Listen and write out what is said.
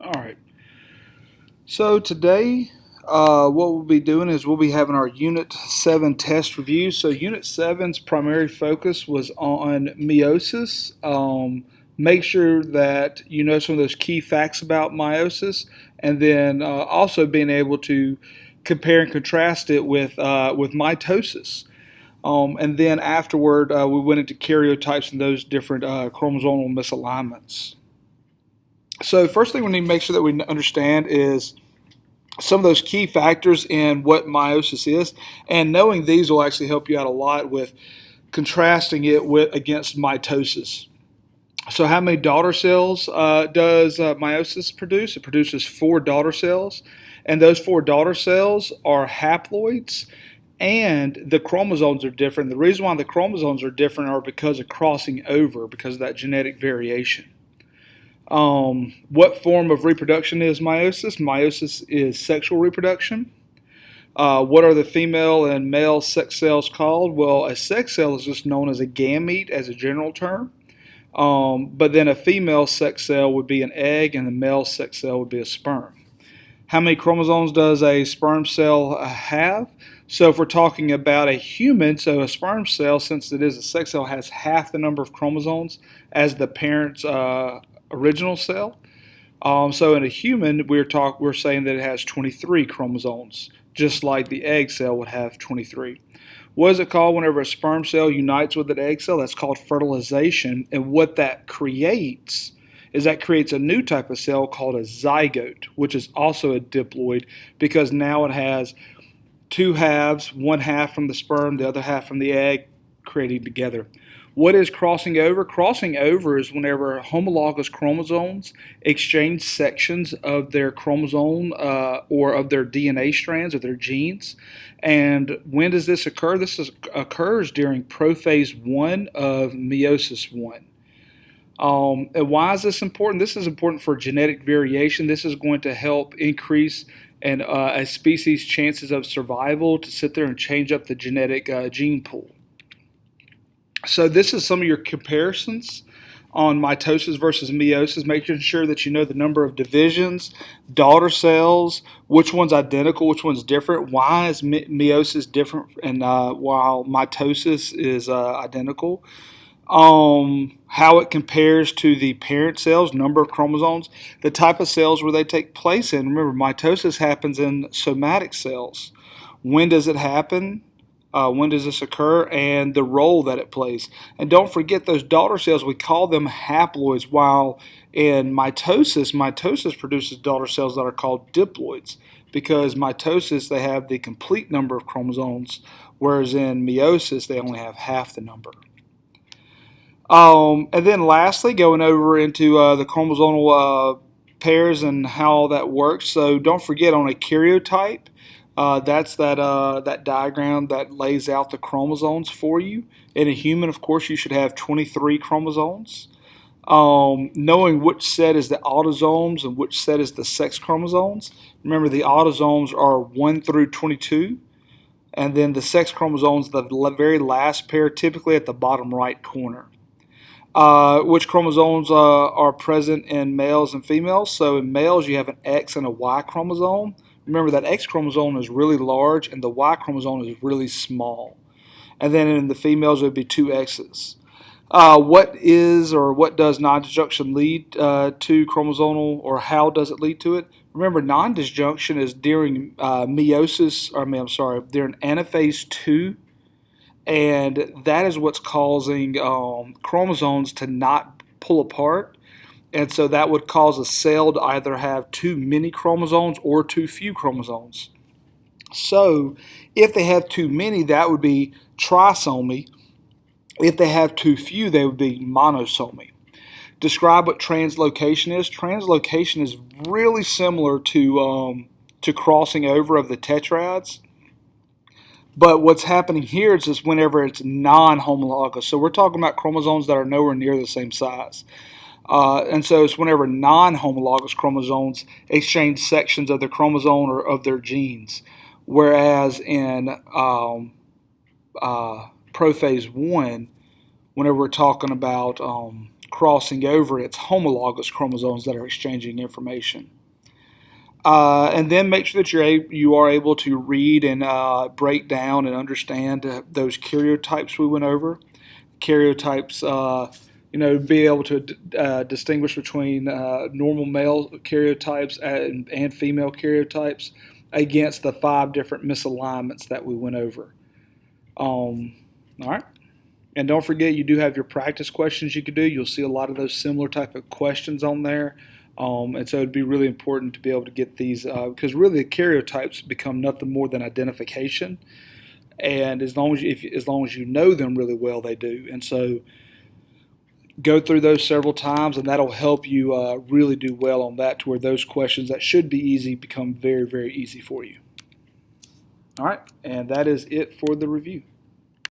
All right. So today, what we'll be doing is we'll be having our Unit 7 test review. So Unit seven's primary focus was on meiosis. Make sure that you know some of those key facts about meiosis, and then also being able to compare and contrast it with mitosis. And then afterward, we went into karyotypes and those different chromosomal misalignments. So first thing we need to make sure that we understand is some of those key factors in what meiosis is, and knowing these will actually help you out a lot with contrasting it with against mitosis. So, how many daughter cells does meiosis produce? It produces four daughter cells, and those four daughter cells are haploids, and the chromosomes are different. The reason why the chromosomes are different are because of crossing over, because of that genetic variation. What form of reproduction is meiosis? Meiosis is sexual reproduction. What are the female and male sex cells called? Well, a sex cell is just known as a gamete as a general term. But then a female sex cell would be an egg, and the male sex cell would be a sperm. How many chromosomes does a sperm cell have? So, if we're talking about a human, so a sperm cell, since it is a sex cell, has half the number of chromosomes as the parent's original cell. So in a human, we're saying that it has 23 chromosomes, just like the egg cell would have 23. What is it called whenever a sperm cell unites with an egg cell? That's called fertilization. And what that creates is that creates a new type of cell called a zygote, which is also a diploid because now it has two halves, one half from the sperm, the other half from the egg, creating together. What is crossing over? Crossing over is whenever homologous chromosomes exchange sections of their chromosome or of their DNA strands or their genes. And when does this occur? Occurs during prophase 1 of meiosis 1. And why is this important? This is important for genetic variation. This is going to help increase a species' chances of survival to sit there and change up the genetic gene pool. So this is some of your comparisons on mitosis versus meiosis, making sure that you know the number of divisions, daughter cells, which one's identical, which one's different. Why is meiosis different, and while mitosis is identical? How it compares to the parent cells, number of chromosomes, the type of cells where they take place in. Remember, mitosis happens in somatic cells. When does it happen? When does this occur, and the role that it plays. And don't forget those daughter cells, we call them haploids, while in mitosis produces daughter cells that are called diploids because mitosis, they have the complete number of chromosomes, whereas in meiosis, they only have half the number. And then lastly, going over into the chromosomal pairs and how that works. So don't forget on a karyotype, that's that diagram that lays out the chromosomes for you. In a human, of course, you should have 23 chromosomes. Knowing which set is the autosomes and which set is the sex chromosomes. Remember, the autosomes are 1 through 22, and then the sex chromosomes, the very last pair, typically at the bottom right corner. Which chromosomes are present in males and females? So in males, you have an X and a Y chromosome. Remember that X chromosome is really large and the Y chromosome is really small. And then in the females, it would be two X's. What is or what does non-disjunction lead to chromosomal, or how does it lead to it? Remember, non-disjunction is during meiosis, during anaphase 2, and that is what's causing chromosomes to not pull apart. And so that would cause a cell to either have too many chromosomes or too few chromosomes. So if they have too many, that would be trisomy. If they have too few, they would be monosomy. Describe what translocation is. Translocation is really similar to crossing over of the tetrads. But what's happening here is just whenever it's non-homologous. So we're talking about chromosomes that are nowhere near the same size. And so it's whenever non-homologous chromosomes exchange sections of their chromosome or of their genes. Whereas in prophase 1, whenever we're talking about crossing over, it's homologous chromosomes that are exchanging information. And then make sure that you are able to read and break down and understand those karyotypes we went over. Karyotypes, be able to distinguish between normal male karyotypes and female karyotypes against the 5 different misalignments that we went over. All right. And don't forget, you do have your practice questions you could do. You'll see a lot of those similar type of questions on there. And so it'd be really important to be able to get these, because really the karyotypes become nothing more than identification. And as long as you know them really well, they do. And so go through those several times, and that'll help you really do well on that, to where those questions that should be easy become very, very easy for you. All right, and that is it for the review.